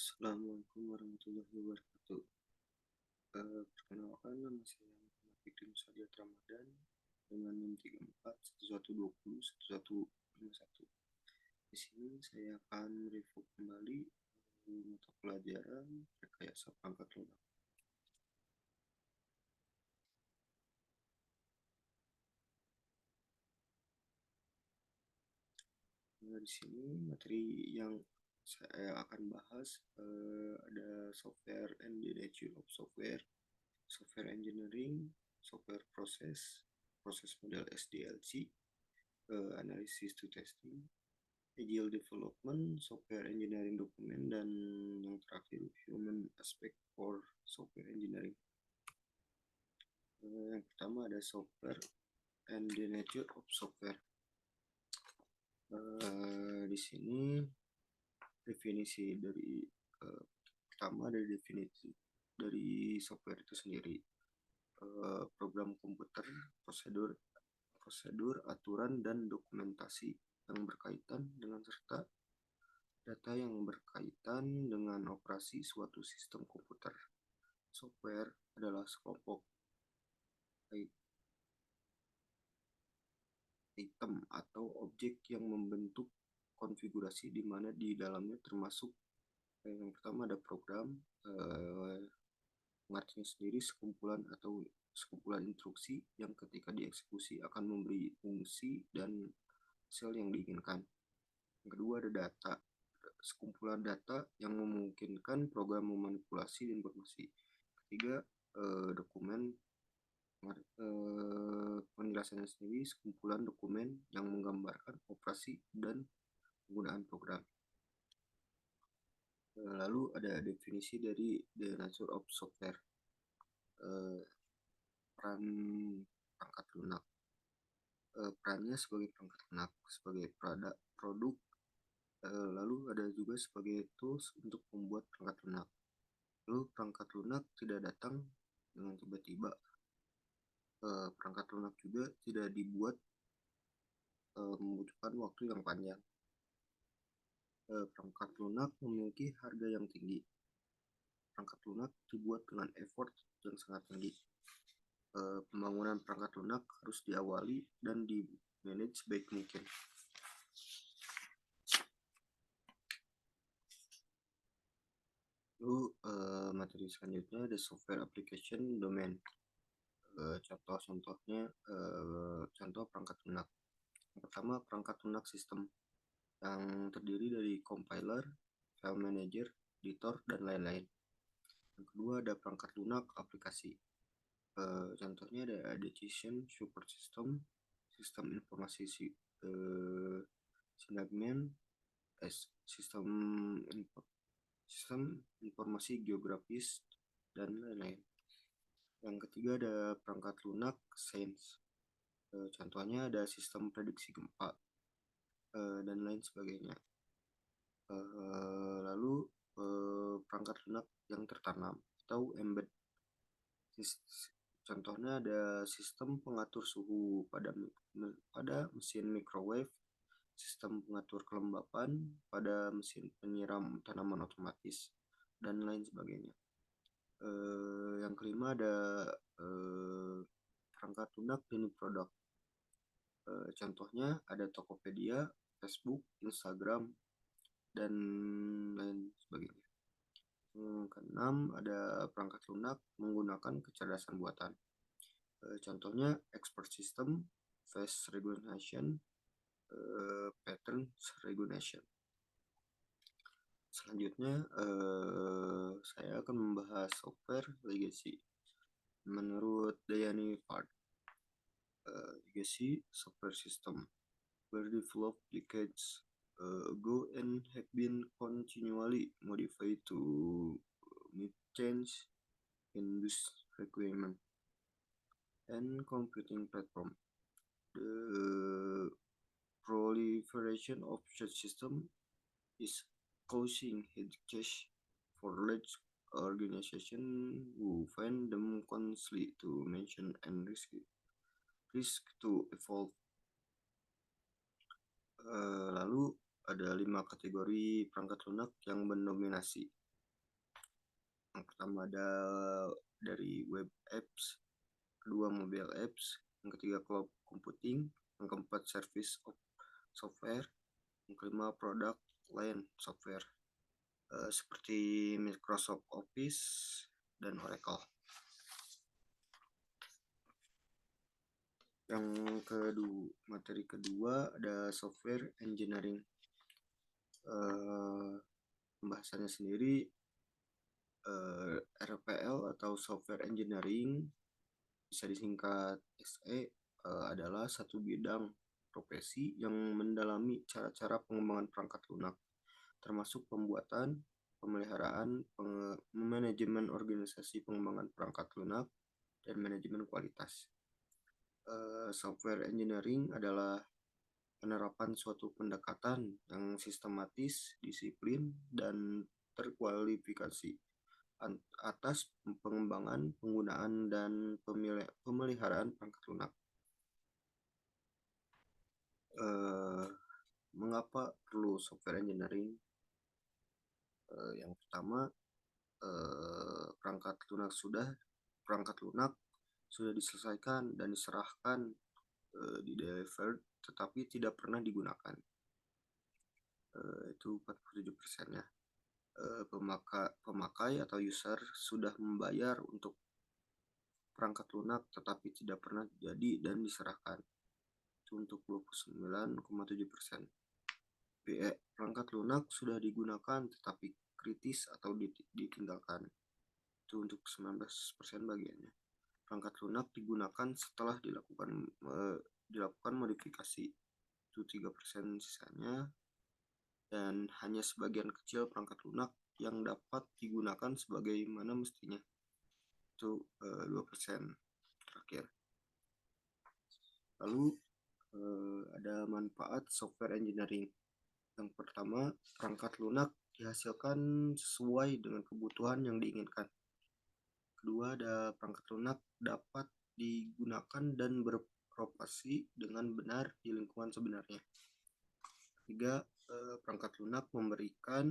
Assalamualaikum warahmatullahi wabarakatuh. Perkenalkan, nama saya Muhammad Fikri Musadiat Ramadan dengan NIM 34 1120 1151. Di sini saya akan mereview kembali mata pelajaran rekayasa perangkat lunak. Di sini materi yang saya akan bahas ada software and the nature of software, software engineering, software proses model SDLC, analysis to testing, agile development, software engineering dokumen, dan yang terakhir human aspect for software engineering. Yang pertama ada software and the nature of software. Di sini definisi dari pertama ada definisi dari software itu sendiri. Program komputer, prosedur, aturan, dan dokumentasi yang berkaitan dengan serta data yang berkaitan dengan operasi suatu sistem komputer. Software adalah sekelompok item atau objek yang membentuk konfigurasi di mana di dalamnya termasuk yang pertama ada program, artinya sendiri sekumpulan atau sekumpulan instruksi yang ketika dieksekusi akan memberi fungsi dan hasil yang diinginkan. Yang kedua ada data, sekumpulan data yang memungkinkan program memanipulasi informasi. Ketiga, dokumen, penjelasannya sendiri sekumpulan dokumen yang menggambarkan operasi dan penggunaan program. Lalu ada definisi dari the nature of software. Peran perangkat lunak. Perannya sebagai perangkat lunak, sebagai produk, lalu ada juga sebagai tools untuk membuat perangkat lunak. Lalu perangkat lunak tidak datang dengan tiba-tiba. Perangkat lunak juga tidak dibuat membutuhkan waktu yang panjang. Perangkat lunak memiliki harga yang tinggi. Perangkat lunak dibuat dengan effort yang sangat tinggi. Pembangunan perangkat lunak harus diawali dan di-manage sebaik mungkin. Lalu materi selanjutnya ada software application domain. Contoh-contohnya, contoh perangkat lunak. Yang pertama, perangkat lunak sistem yang terdiri dari compiler, file manager, editor, dan lain-lain. Yang kedua ada perangkat lunak aplikasi. Contohnya ada decision support system, sistem informasi sinagmen, sistem informasi geografis, dan lain-lain. Yang ketiga ada perangkat lunak science. Contohnya ada sistem prediksi gempa dan lain sebagainya. Lalu perangkat lunak yang tertanam atau embed. Contohnya ada sistem pengatur suhu pada mesin microwave, sistem pengatur kelembapan pada mesin penyiram tanaman otomatis, dan lain sebagainya. Yang kelima ada perangkat lunak jenis produk. Contohnya ada Tokopedia, Facebook, Instagram, dan lain sebagainya. Yang keenam ada perangkat lunak menggunakan kecerdasan buatan. Contohnya expert system, face recognition, pattern recognition. Selanjutnya saya akan membahas software legacy. Menurut Dayani Fard, legacy software system were developed decades ago and have been continually modified to meet change in this requirement and computing platform. The proliferation of such system is causing headache for large organizations who find them constantly to mention and risk to evolve. Lalu ada 5 kategori perangkat lunak yang mendominasi. Yang pertama ada dari web apps, kedua mobile apps, yang ketiga cloud computing, yang keempat service of software, yang kelima product line software seperti Microsoft Office dan Oracle. Yang kedua, materi kedua ada software engineering. Pembahasannya sendiri RPL atau software engineering bisa disingkat SE adalah satu bidang profesi yang mendalami cara-cara pengembangan perangkat lunak, termasuk pembuatan, pemeliharaan, manajemen organisasi pengembangan perangkat lunak, dan manajemen kualitas. Software engineering adalah penerapan suatu pendekatan yang sistematis, disiplin, dan terkualifikasi atas pengembangan, penggunaan, dan pemeliharaan perangkat lunak. Mengapa perlu software engineering? Yang pertama, perangkat lunak sudah diselesaikan dan diserahkan di delivered, tetapi tidak pernah digunakan. Itu 47%-nya. Pemakai atau user sudah membayar untuk perangkat lunak tetapi tidak pernah jadi dan diserahkan. Itu untuk 29,7%. Perangkat lunak sudah digunakan tetapi kritis atau ditinggalkan. Itu untuk 19% bagiannya. Perangkat lunak digunakan setelah dilakukan modifikasi. Itu 3% sisanya. Dan hanya sebagian kecil perangkat lunak yang dapat digunakan sebagaimana mestinya. Itu 2% terakhir. Lalu ada manfaat software engineering. Yang pertama, perangkat lunak dihasilkan sesuai dengan kebutuhan yang diinginkan. Kedua, ada perangkat lunak dapat digunakan dan beroperasi dengan benar di lingkungan sebenarnya. Ketiga, perangkat lunak memberikan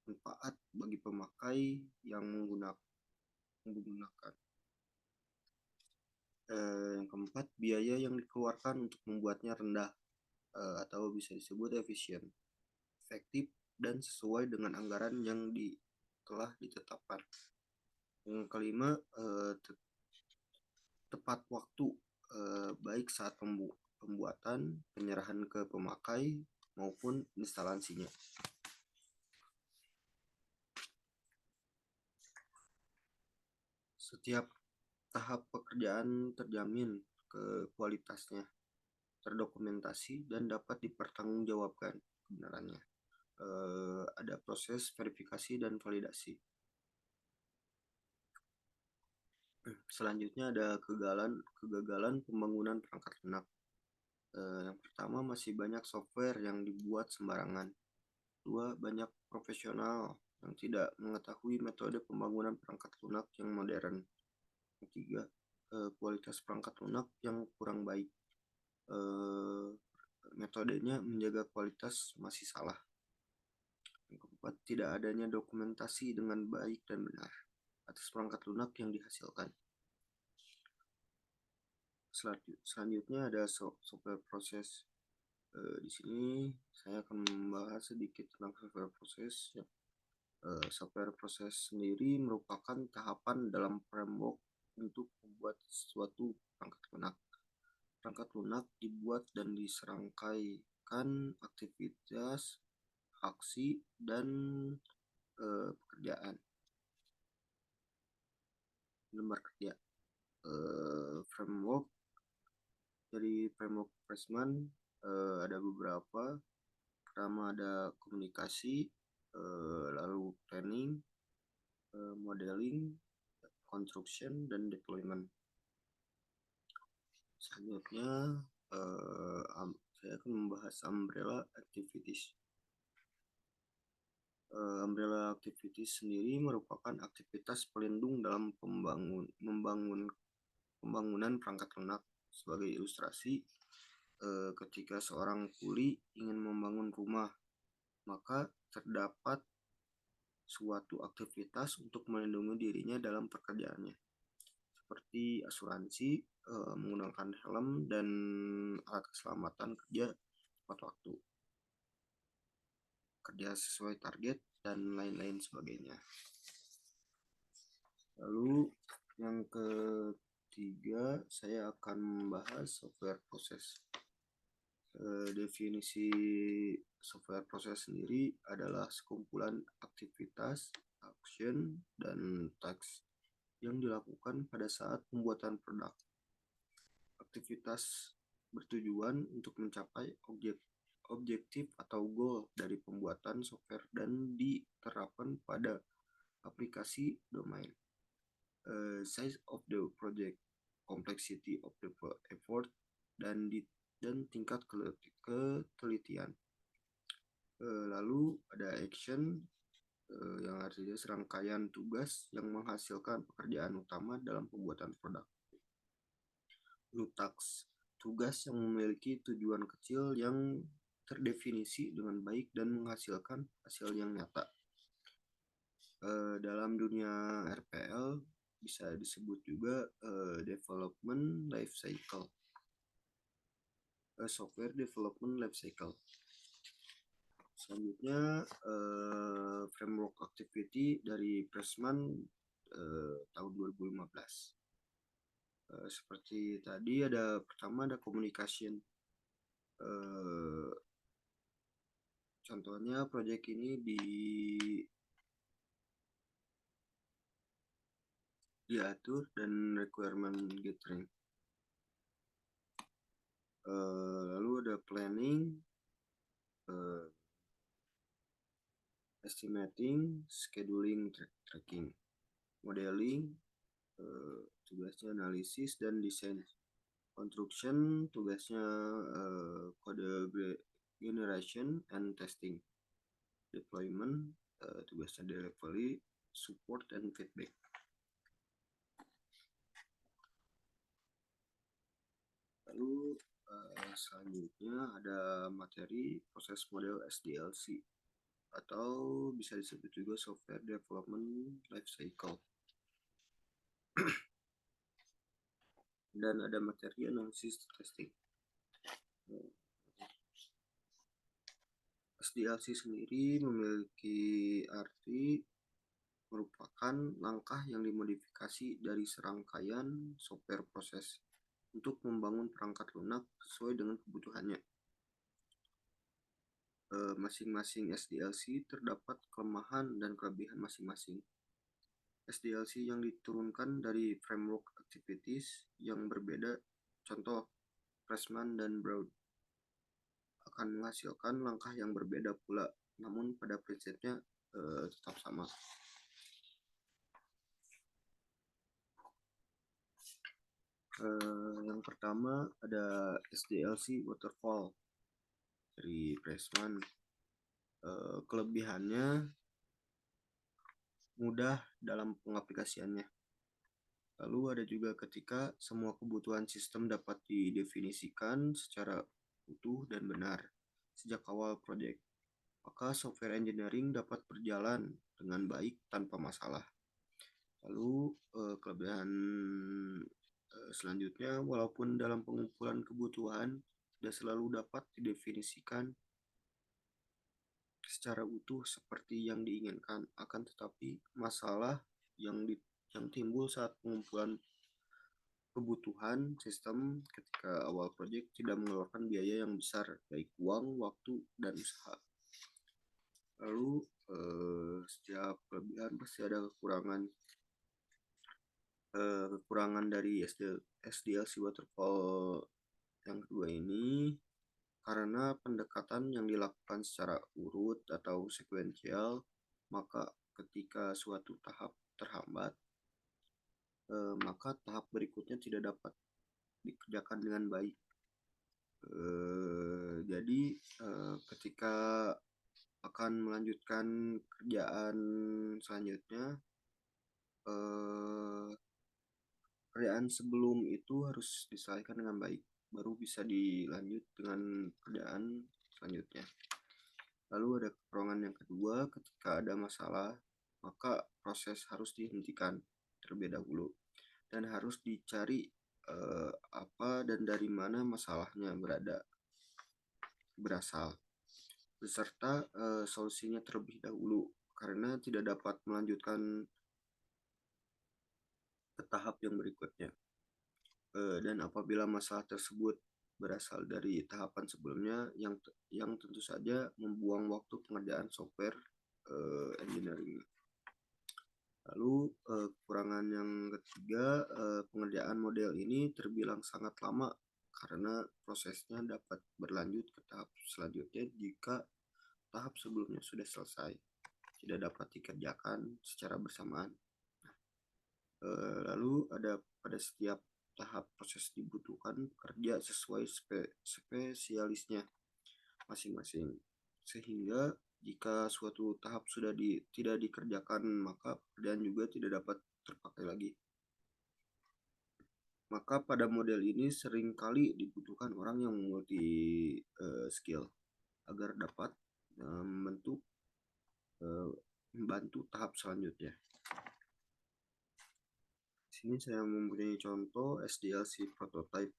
manfaat bagi pemakai yang menggunakan. Yang keempat, biaya yang dikeluarkan untuk membuatnya rendah atau bisa disebut efisien, efektif, dan sesuai dengan anggaran yang telah ditetapkan. Yang kelima, tepat waktu, baik saat pembuatan, penyerahan ke pemakai, maupun instalasinya. Setiap tahap pekerjaan terjamin kualitasnya, terdokumentasi, dan dapat dipertanggungjawabkan kebenarannya. Ada proses verifikasi dan validasi. Selanjutnya ada kegagalan pembangunan perangkat lunak. Yang pertama, masih banyak software yang dibuat sembarangan. Dua, banyak profesional yang tidak mengetahui metode pembangunan perangkat lunak yang modern. Ketiga, kualitas perangkat lunak yang kurang baik. Metodenya menjaga kualitas masih salah. Yang keempat, tidak adanya dokumentasi dengan baik dan benar atas perangkat lunak yang dihasilkan. Selanjutnya ada software proses. Di sini saya akan membahas sedikit tentang software proses. Software proses sendiri merupakan tahapan dalam framework untuk membuat suatu perangkat lunak. Perangkat lunak dibuat dan diserangkaikan aktivitas, aksi, dan pekerjaan. Lembar kerja. Framework dari framework Pressman ada beberapa. Pertama ada komunikasi, lalu planning, modeling, construction, dan deployment. Selanjutnya saya akan membahas umbrella activities. Umbrella activities sendiri merupakan aktivitas pelindung dalam pembangunan perangkat lunak. Sebagai ilustrasi, ketika seorang kuli ingin membangun rumah, maka terdapat suatu aktivitas untuk melindungi dirinya dalam pekerjaannya, seperti asuransi, menggunakan helm dan alat keselamatan kerja tepat waktu, kerja sesuai target, dan lain-lain sebagainya. Lalu yang ketiga, saya akan membahas software proses. Definisi software proses sendiri adalah sekumpulan aktivitas, action, dan task yang dilakukan pada saat pembuatan produk. Aktivitas bertujuan untuk mencapai objektif atau goal dari pembuatan software dan diterapkan pada aplikasi domain. Size of the project, complexity of the effort, dan tingkat ketelitian. Lalu ada action, yang artinya serangkaian tugas yang menghasilkan pekerjaan utama dalam pembuatan produk. Lalu task, tugas yang memiliki tujuan kecil yang terdefinisi dengan baik dan menghasilkan hasil yang nyata. Dalam dunia RPL bisa disebut juga development life cycle, software development life cycle. Selanjutnya framework activity dari Pressman tahun 2015. Seperti tadi pertama ada communication. Contohnya project ini diatur dan requirement gathering. Lalu ada planning, estimating, scheduling, tracking, modeling, tugasnya analisis dan desain, construction, tugasnya code generation and testing, deployment, tugasnya delivery, support, and feedback. Lalu selanjutnya ada materi proses model SDLC atau bisa disebut juga software development life cycle. Dan ada materi analisis testing. SDLC sendiri memiliki arti merupakan langkah yang dimodifikasi dari serangkaian software proses untuk membangun perangkat lunak sesuai dengan kebutuhannya. Masing-masing SDLC terdapat kelemahan dan kelebihan masing-masing. SDLC yang diturunkan dari framework activities yang berbeda, contoh Pressman dan Broad, akan menghasilkan langkah yang berbeda pula, namun pada prinsipnya tetap sama. Yang pertama ada SDLC Waterfall dari Pressman. Kelebihannya mudah dalam pengaplikasiannya. Lalu ada juga ketika semua kebutuhan sistem dapat didefinisikan secara utuh dan benar sejak awal proyek, maka software engineering dapat berjalan dengan baik tanpa masalah. Lalu kelebihan selanjutnya, walaupun dalam pengumpulan kebutuhan tidak selalu dapat didefinisikan secara utuh seperti yang diinginkan, akan tetapi masalah yang timbul saat pengumpulan kebutuhan sistem ketika awal proyek tidak mengeluarkan biaya yang besar, baik uang, waktu, dan usaha. Lalu setiap kelebihan pasti ada kekurangan. Kekurangan dari SDLC Waterfall yang kedua ini karena pendekatan yang dilakukan secara urut atau sekuensial, maka ketika suatu tahap terhambat, maka tahap berikutnya tidak dapat dikerjakan dengan baik. Jadi ketika akan melanjutkan kerjaan selanjutnya, kerjaan sebelum itu harus diselesaikan dengan baik, baru bisa dilanjut dengan kerjaan selanjutnya. Lalu ada kekurangan yang kedua ketika ada masalah, maka proses harus dihentikan terlebih dahulu dan harus dicari apa dan dari mana masalahnya berasal beserta solusinya terlebih dahulu karena tidak dapat melanjutkan ke tahap yang berikutnya. Dan apabila masalah tersebut berasal dari tahapan sebelumnya yang tentu saja membuang waktu pengerjaan software engineering. Lalu kekurangan yang ketiga, pengerjaan model ini terbilang sangat lama karena prosesnya dapat berlanjut ke tahap selanjutnya jika tahap sebelumnya sudah selesai, tidak dapat dikerjakan secara bersamaan. Lalu pada setiap tahap proses dibutuhkan kerja sesuai spesialisnya masing-masing. Sehingga jika suatu tahap sudah tidak dikerjakan, maka pekerjaan juga tidak dapat terpakai lagi. Maka pada model ini seringkali dibutuhkan orang yang multi skill agar dapat membantu tahap selanjutnya. Di sini saya mempunyai contoh SDLC prototype.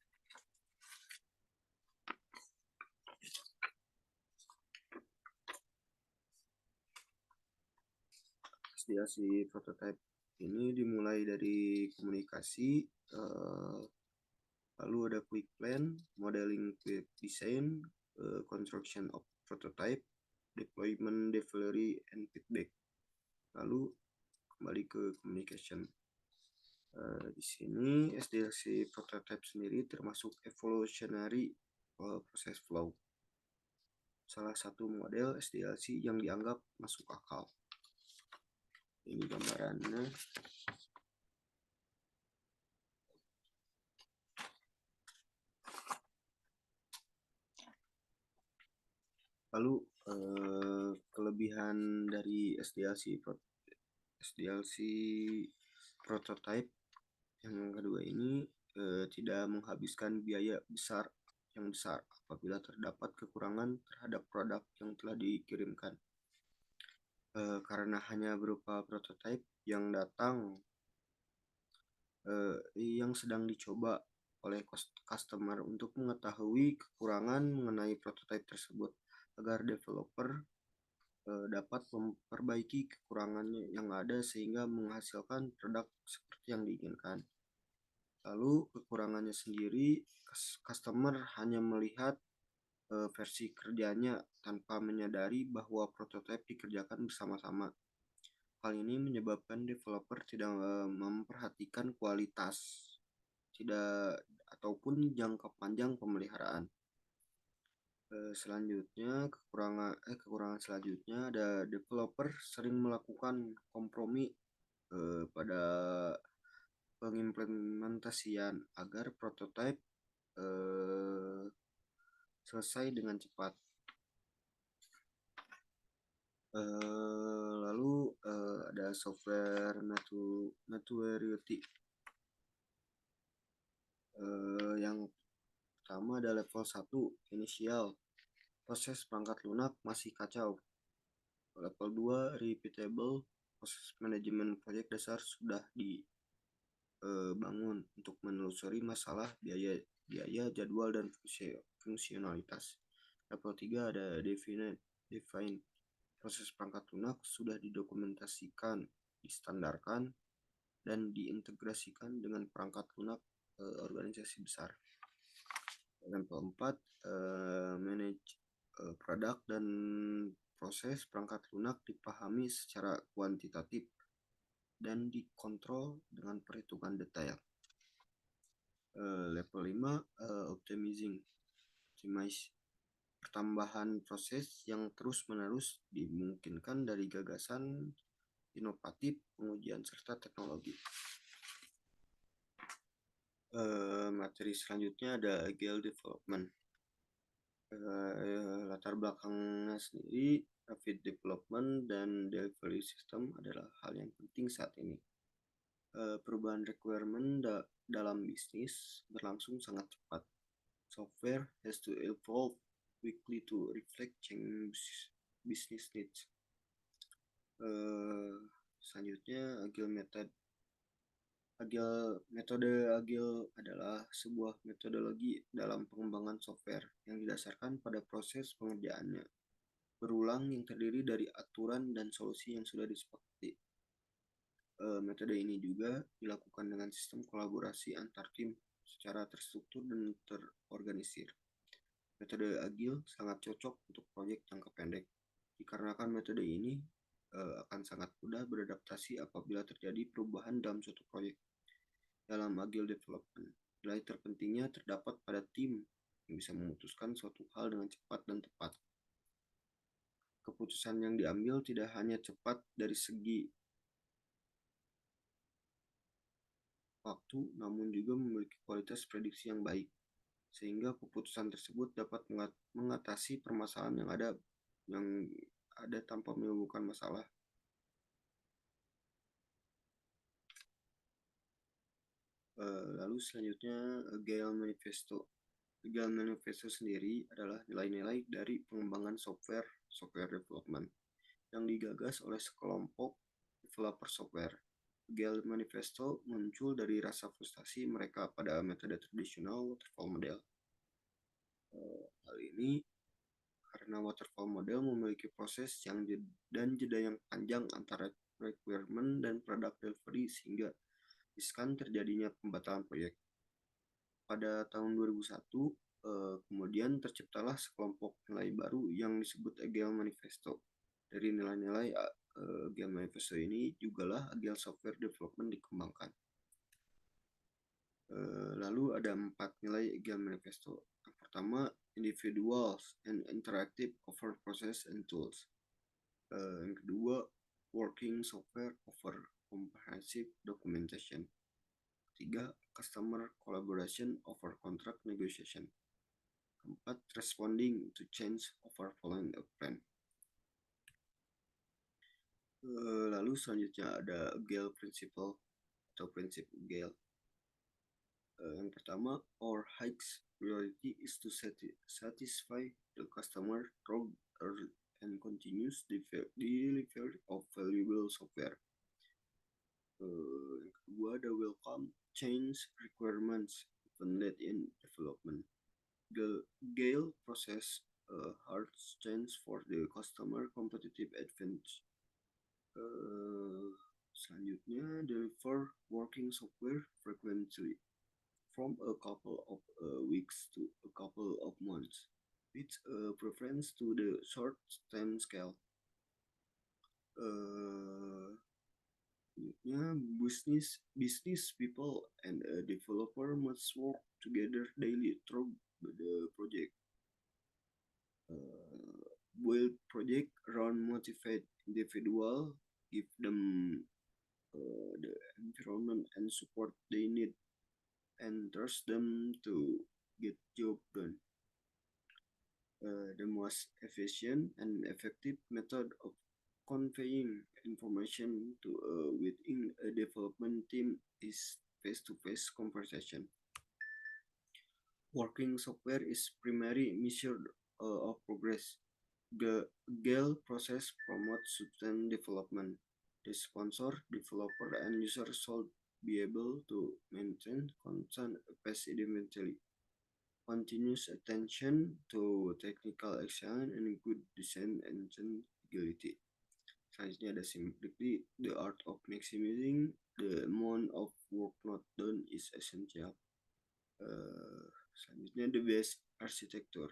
SDLC prototype ini dimulai dari komunikasi, lalu ada quick plan, modeling quick design, construction of prototype, deployment, delivery, and feedback. Lalu kembali ke communication. Di sini SDLC prototype sendiri termasuk evolutionary process flow. Salah satu model SDLC yang dianggap masuk akal. Ini gambarannya. Lalu kelebihan dari SDLC prototype yang kedua ini tidak menghabiskan biaya yang besar apabila terdapat kekurangan terhadap produk yang telah dikirimkan. Karena hanya berupa prototype yang datang yang sedang dicoba oleh customer untuk mengetahui kekurangan mengenai prototype tersebut agar developer dapat memperbaiki kekurangannya yang ada sehingga menghasilkan produk seperti yang diinginkan. Lalu kekurangannya sendiri, customer hanya melihat versi kerjanya tanpa menyadari bahwa prototipe dikerjakan bersama-sama. Hal ini menyebabkan developer tidak memperhatikan kualitas ataupun jangka panjang pemeliharaan. Selanjutnya kekurangan selanjutnya ada developer sering melakukan kompromi pada pengimplementasian agar prototipe selesai dengan cepat. Lalu ada software maturity. Yang pertama ada level 1 inisial, proses perangkat lunak masih kacau. Level 2 repeatable, proses manajemen proyek dasar sudah dibangun untuk menelusuri masalah biaya, jadwal, dan fungsionalitas. Level 3 ada define, proses perangkat lunak sudah didokumentasikan, distandarkan, dan diintegrasikan dengan perangkat lunak organisasi besar. Level 4 manage produk dan proses perangkat lunak dipahami secara kuantitatif dan dikontrol dengan perhitungan detail. Level 5 optimize, pertambahan proses yang terus-menerus dimungkinkan dari gagasan inovatif, pengujian, serta teknologi. Materi selanjutnya ada agile development. Latar belakangnya sendiri, rapid development dan delivery system adalah hal yang penting saat ini. Perubahan requirement dalam bisnis berlangsung sangat cepat. Software has to evolve quickly to reflect changing business needs. Selanjutnya, metode agile adalah sebuah metodologi dalam pengembangan software yang didasarkan pada proses pengerjaannya berulang yang terdiri dari aturan dan solusi yang sudah disepakati. Metode ini juga dilakukan dengan sistem kolaborasi antar tim secara terstruktur dan terorganisir. Metode agile sangat cocok untuk proyek jangka pendek, dikarenakan metode ini akan sangat mudah beradaptasi apabila terjadi perubahan dalam suatu proyek. Dalam agile development, nilai terpentingnya terdapat pada tim yang bisa memutuskan suatu hal dengan cepat dan tepat. Keputusan yang diambil tidak hanya cepat dari segi waktu, namun juga memiliki kualitas prediksi yang baik, sehingga keputusan tersebut dapat mengatasi permasalahan yang ada tanpa menimbulkan masalah. Lalu selanjutnya Agile Manifesto. Agile Manifesto sendiri adalah nilai-nilai dari pengembangan software development yang digagas oleh sekelompok developer software. Agile Manifesto muncul dari rasa frustasi mereka pada metode tradisional waterfall model. Hal ini karena waterfall model memiliki proses dan jeda yang panjang antara requirement dan product delivery sehingga riskan terjadinya pembatalan proyek. Pada tahun 2001, kemudian terciptalah sekelompok nilai baru yang disebut Agile Manifesto. Dari nilai-nilai Agile Manifesto ini jugalah Agile Software Development dikembangkan. Lalu ada 4 nilai Agile Manifesto. Yang pertama, individuals and interactive over process and tools. Yang kedua, working software over comprehensive documentation. Ketiga, customer collaboration over contract negotiation. Keempat, responding to change over following a plan. Lalu selanjutnya ada Agile Principle atau prinsip Agile. Yang pertama, our highest priority is to satisfy the customer through and continuous delivery of valuable software. Yang kedua, the welcome change requirements even late in development. The Agile process hard change for the customer competitive advantage. Selanjutnya, deliver working software frequently from a couple of weeks to a couple of months, with a preference to the short time scale. Business people and a developer must work together daily through the project. Build project around motivate individual, give them the environment and support they need, and trust them to get job done. The most efficient and effective method of conveying information to within a development team is face-to-face conversation. Working software is primary measure of progress. The Agile process promotes sustained development. The sponsor, developer, and user should be able to maintain constant pace indefinitely. Continuous attention to technical excellence and good design and agility. Selanjutnya ada simplicity, the art of maximizing the amount of work not done is essential. Selanjutnya the best architecture,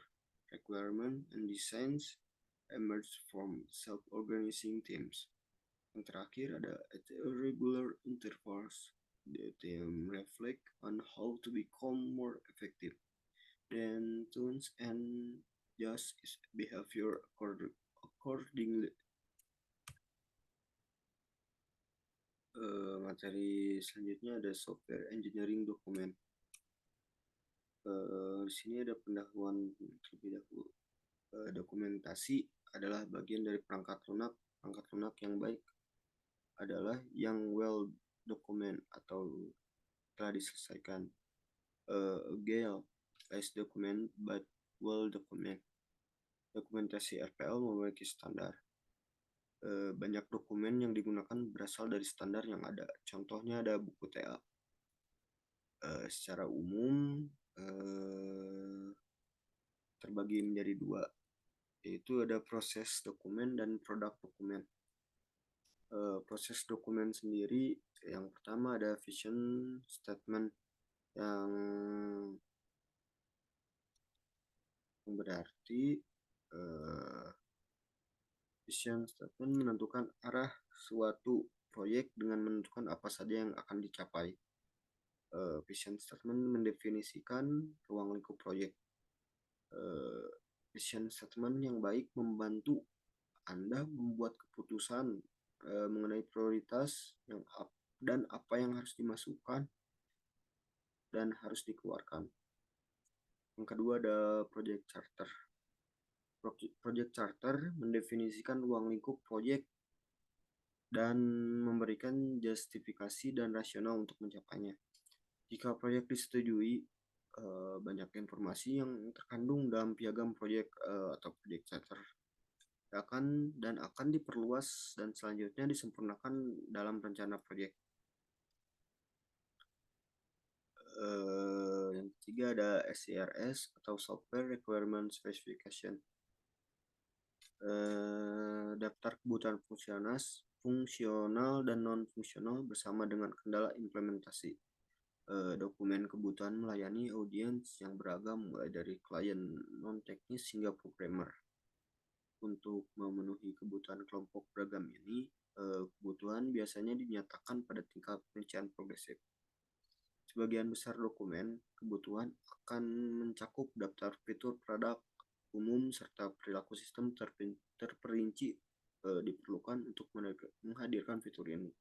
requirement and designs emerge from self-organizing teams. Yang terakhir ada at regular intervals, the team reflect on how to become more effective, then tunes and just behavior accordingly. Materi selanjutnya ada software engineering dokumen. Di sini ada pendahuluan terlebih dahulu. Dokumentasi adalah bagian dari perangkat lunak. Perangkat lunak yang baik adalah yang well document atau telah diselesaikan. Agile less document but well document. Dokumentasi RPL memiliki standar. Banyak dokumen yang digunakan berasal dari standar yang ada. Contohnya ada buku TA. Secara umum terbagi menjadi dua, yaitu ada proses dokumen dan produk dokumen. Proses dokumen sendiri, yang pertama ada vision statement, yang berarti vision statement menentukan arah suatu proyek dengan menentukan apa saja yang akan dicapai. Vision statement mendefinisikan ruang lingkup proyek. Vision statement yang baik membantu Anda membuat keputusan mengenai prioritas dan apa yang harus dimasukkan dan harus dikeluarkan. Yang kedua ada project charter. Project charter mendefinisikan ruang lingkup proyek dan memberikan justifikasi dan rasional untuk mencapainya. Jika proyek disetujui, banyak informasi yang terkandung dalam piagam proyek atau project charter akan diperluas dan selanjutnya disempurnakan dalam rencana proyek. Yang ketiga ada SCRS atau Software Requirement Specification. Daftar kebutuhan fungsional dan non-fungsional bersama dengan kendala implementasi. Dokumen kebutuhan melayani audiens yang beragam mulai dari klien non-teknis hingga programmer. Untuk memenuhi kebutuhan kelompok beragam ini, kebutuhan biasanya dinyatakan pada tingkat perincian progresif. Sebagian besar dokumen kebutuhan akan mencakup daftar fitur produk umum serta perilaku sistem terperinci diperlukan untuk menghadirkan fitur ini.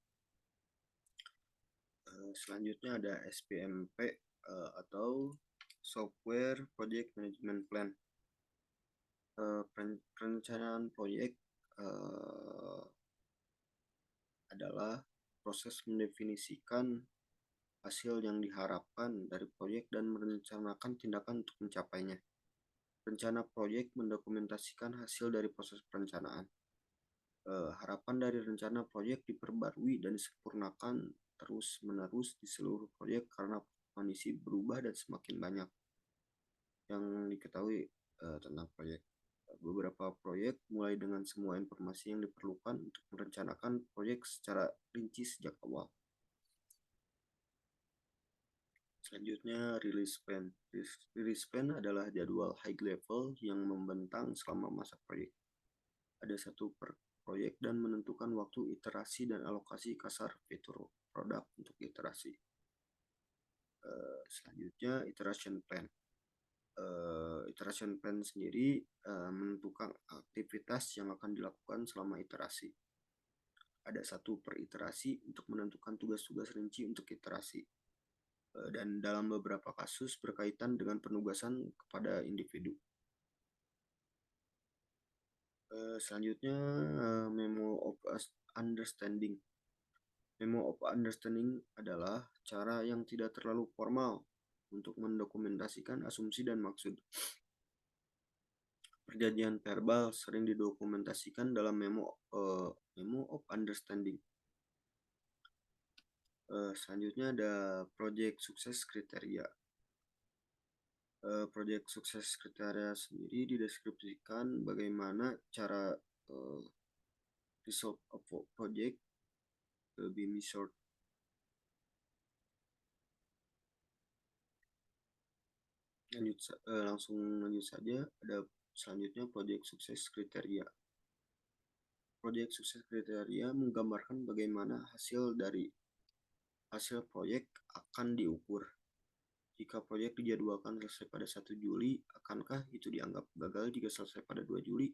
Selanjutnya ada SPMP atau Software Project Management Plan. Perencanaan proyek adalah proses mendefinisikan hasil yang diharapkan dari proyek dan merencanakan tindakan untuk mencapainya. Rencana proyek mendokumentasikan hasil dari proses perencanaan. Harapan dari rencana proyek diperbarui dan disempurnakan terus-menerus di seluruh proyek karena kondisi berubah dan semakin banyak yang diketahui tentang proyek. Beberapa proyek mulai dengan semua informasi yang diperlukan untuk merencanakan proyek secara rinci sejak awal. Selanjutnya, release plan. Release plan adalah jadwal high level yang membentang selama masa proyek. Ada satu per proyek dan menentukan waktu iterasi dan alokasi kasar fitur produk untuk iterasi. Selanjutnya, iteration plan. Iteration plan sendiri menentukan aktivitas yang akan dilakukan selama iterasi. Ada satu per iterasi untuk menentukan tugas-tugas rinci untuk iterasi. Dan dalam beberapa kasus berkaitan dengan penugasan kepada individu. Selanjutnya, Memo of Understanding. Memo of Understanding adalah cara yang tidak terlalu formal untuk mendokumentasikan asumsi dan maksud. Perjanjian verbal sering didokumentasikan dalam Memo of Understanding. Selanjutnya ada Project Sukses Kriteria. Project Sukses Kriteria sendiri dideskripsikan bagaimana cara result of project be measured. Langsung lanjut saja. Ada selanjutnya Project Sukses Kriteria. Project Sukses Kriteria menggambarkan bagaimana hasil proyek akan diukur. Jika proyek dijadwalkan selesai pada 1 Juli, akankah itu dianggap gagal jika selesai pada 2 Juli?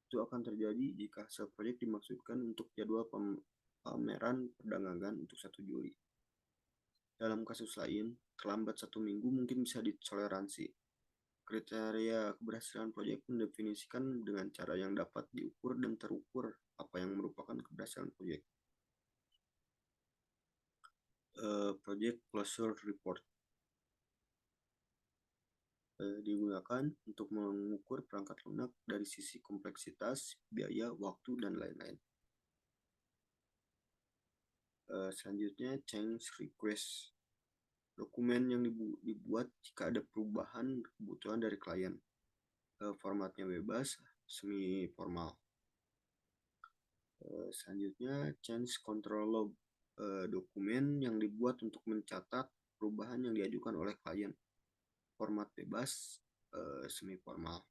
Itu akan terjadi jika hasil proyek dimaksudkan untuk jadwal pameran perdagangan untuk 1 Juli. Dalam kasus lain, terlambat 1 minggu mungkin bisa ditoleransi. Kriteria keberhasilan proyek mendefinisikan dengan cara yang dapat diukur dan terukur apa yang merupakan keberhasilan proyek. Project Closure Report. digunakan untuk mengukur perangkat lunak dari sisi kompleksitas, biaya, waktu, dan lain-lain. Selanjutnya, change request. Dokumen yang dibuat jika ada perubahan kebutuhan dari klien. Formatnya bebas, semi formal. Selanjutnya, change control log. Dokumen yang dibuat untuk mencatat perubahan yang diajukan oleh klien. Format bebas, semi formal.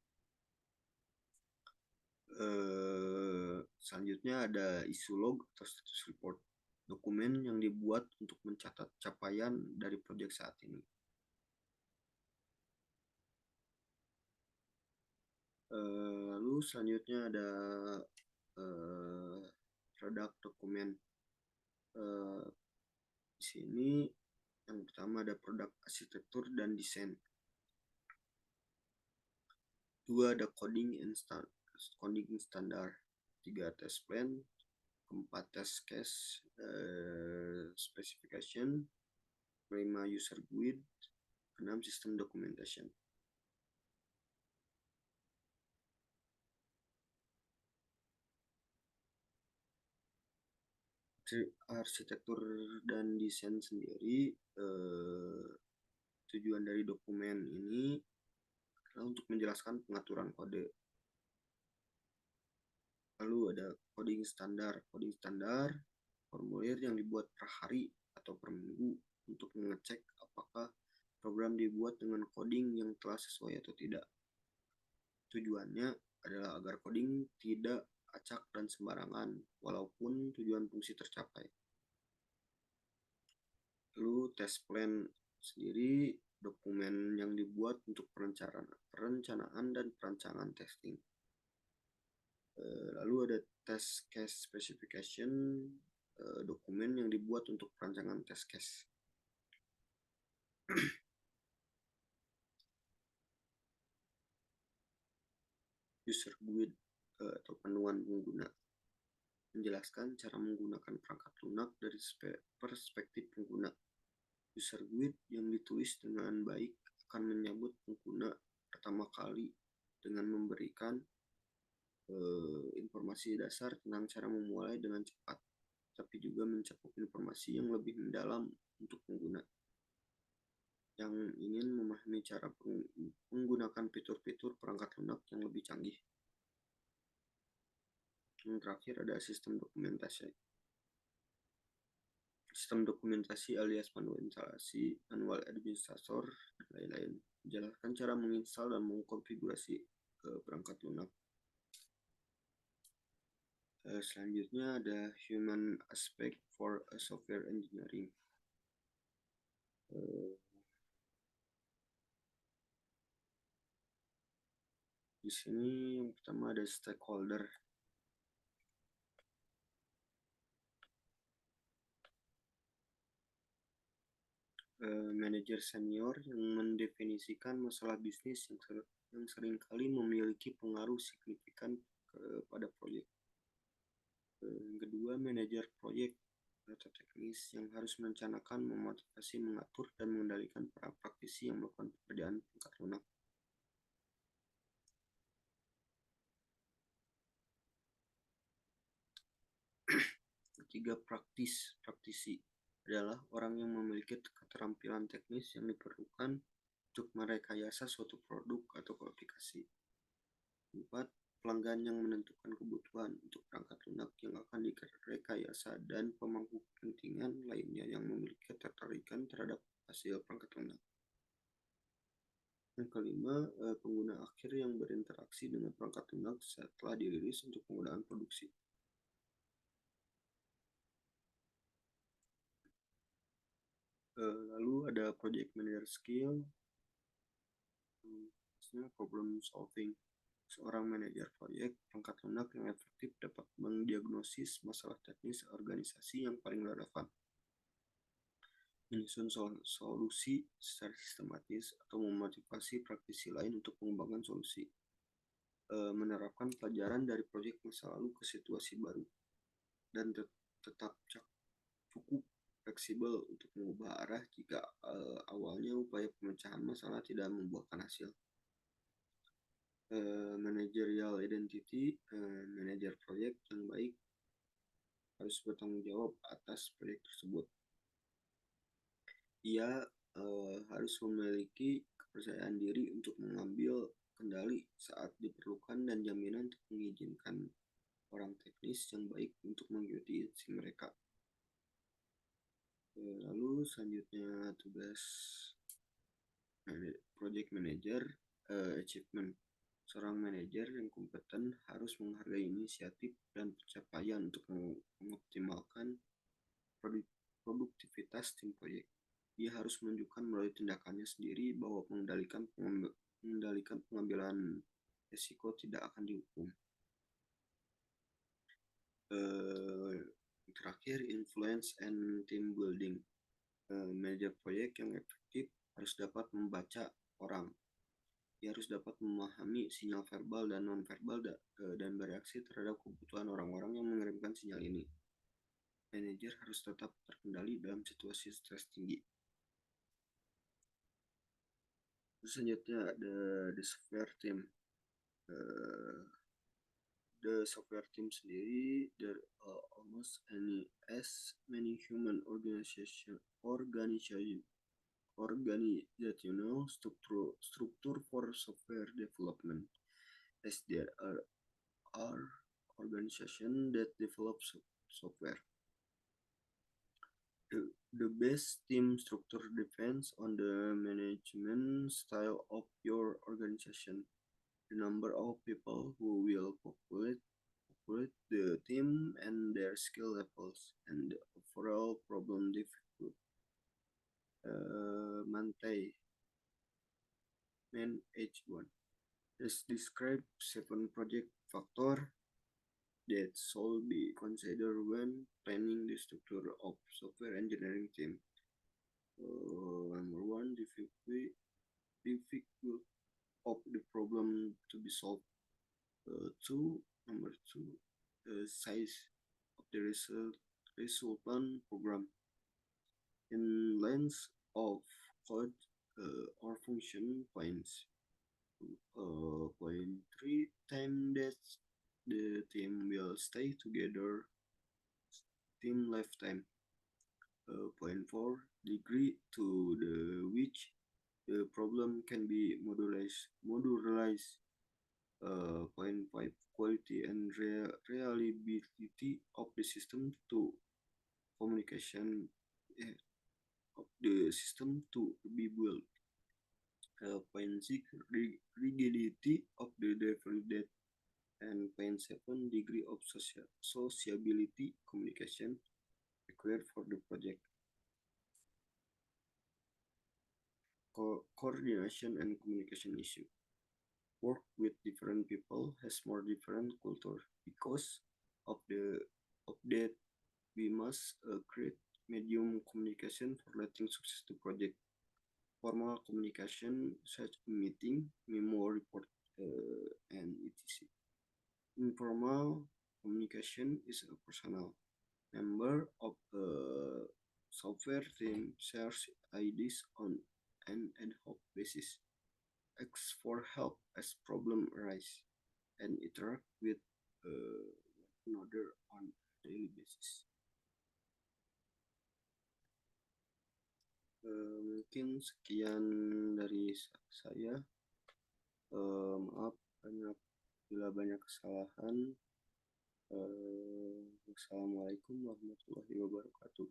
Selanjutnya ada issue log atau status report. Dokumen yang dibuat untuk mencatat capaian dari proyek saat ini. Lalu selanjutnya ada product dokumen. Di sini yang pertama ada produk arsitektur dan desain. Dua ada coding standar. Tiga test plan. Keempat test case specification. 5 user guide. 6 system documentation. Arsitektur dan desain sendiri, tujuan dari dokumen ini adalah untuk menjelaskan pengaturan kode. Lalu ada coding standar. Coding standar formulir yang dibuat per hari atau per minggu untuk mengecek apakah program dibuat dengan coding yang telah sesuai atau tidak. Tujuannya adalah agar coding tidak acak dan sembarangan walaupun tujuan fungsi tercapai. Lalu test plan sendiri dokumen yang dibuat untuk perencanaan dan perancangan testing. Lalu ada test case specification, dokumen yang dibuat untuk perancangan test case. User guide atau panduan pengguna menjelaskan cara menggunakan perangkat lunak dari perspektif pengguna. User guide yang ditulis dengan baik akan menyambut pengguna pertama kali dengan memberikan informasi dasar tentang cara memulai dengan cepat, tapi juga mencakup informasi yang lebih mendalam untuk pengguna yang ingin memahami cara menggunakan fitur-fitur perangkat lunak yang lebih canggih. Yang terakhir ada sistem dokumentasi. Sistem dokumentasi alias manual instalasi, manual administrator, dan lain-lain. Menjelaskan cara menginstal dan mengkonfigurasi perangkat lunak. Selanjutnya ada human aspect for software engineering. Di sini yang pertama ada stakeholder. Manajer senior yang mendefinisikan masalah bisnis yang seringkali memiliki pengaruh signifikan kepada proyek. Yang kedua, manajer proyek atau teknis yang harus merencanakan, memotivasi, mengatur, dan mengendalikan para praktisi yang melakukan pekerjaan perangkat lunak. Ketiga, praktisi adalah orang yang memiliki keterampilan teknis yang diperlukan untuk merekayasa suatu produk atau aplikasi. 4. Pelanggan yang menentukan kebutuhan untuk perangkat lunak yang akan direkayasa dan pemangku kepentingan lainnya yang memiliki ketertarikan terhadap hasil perangkat lunak. Yang kelima, pengguna akhir yang berinteraksi dengan perangkat lunak setelah dirilis untuk penggunaan produksi. Lalu ada project manager skill, problem solving. Seorang manajer proyek perangkat lunak yang efektif dapat mendiagnosis masalah teknis organisasi yang paling relevan, menyusun solusi secara sistematis, atau memotivasi praktisi lain untuk mengembangkan solusi, menerapkan pelajaran dari proyek masa lalu ke situasi baru, dan tetap cukup fleksibel untuk mengubah arah jika awalnya upaya pemecahan masalah tidak membuahkan hasil. Managerial identity, manajer proyek yang baik harus bertanggung jawab atas proyek tersebut. Ia harus memiliki kepercayaan diri untuk mengambil kendali saat diperlukan dan jaminan untuk mengizinkan orang teknis yang baik untuk mengikuti instruksi mereka. Lalu selanjutnya tugas project manager, achievement. Seorang manajer yang kompeten harus menghargai inisiatif dan pencapaian untuk mengoptimalkan produktivitas tim proyek. Dia harus menunjukkan melalui tindakannya sendiri bahwa mengendalikan pengambilan risiko tidak akan dihukum. Terakhir, influence and team building. Manajer proyek yang efektif harus dapat membaca orang. Dia harus dapat memahami sinyal verbal dan non-verbal dan bereaksi terhadap kebutuhan orang-orang yang mengirimkan sinyal ini. Manajer harus tetap terkendali dalam situasi stres tinggi. Selanjutnya ada the software team. The software team sendiri, there are almost as many human organizational structure for software development as there are organizations that develop software. The best team structure depends on the management style of your organization, the number of people who will populate the team and their skill levels, and the overall problem difficulty. H1 has described 7 project factors that should be considered when planning the structure of software engineering team. Number 1, difficult of the problem to be solved. Number 2, the size of the resultant program. In length of code or function points. Point 3, time that the team will stay together, team lifetime. Point 4, degree to the which the problem can be modularized. Point 5, quality and reliability of the system to communication of the system to be built. Point 6, rigidity of the delivery date. And point 7, degree of sociability communication required for the project. Coordination and communication issue. Work with different people has more different culture. Because of that, we must create medium communication for letting success to project. Formal communication such as meeting, memo, report, and etc. Informal communication is a personal. Member of a software team shares ideas on an ad hoc basis, asks for help as problems arise, and interact with one another on a daily basis. Mungkin sekian dari saya. Maaf bila banyak kesalahan. Wassalamualaikum warahmatullahi wabarakatuh.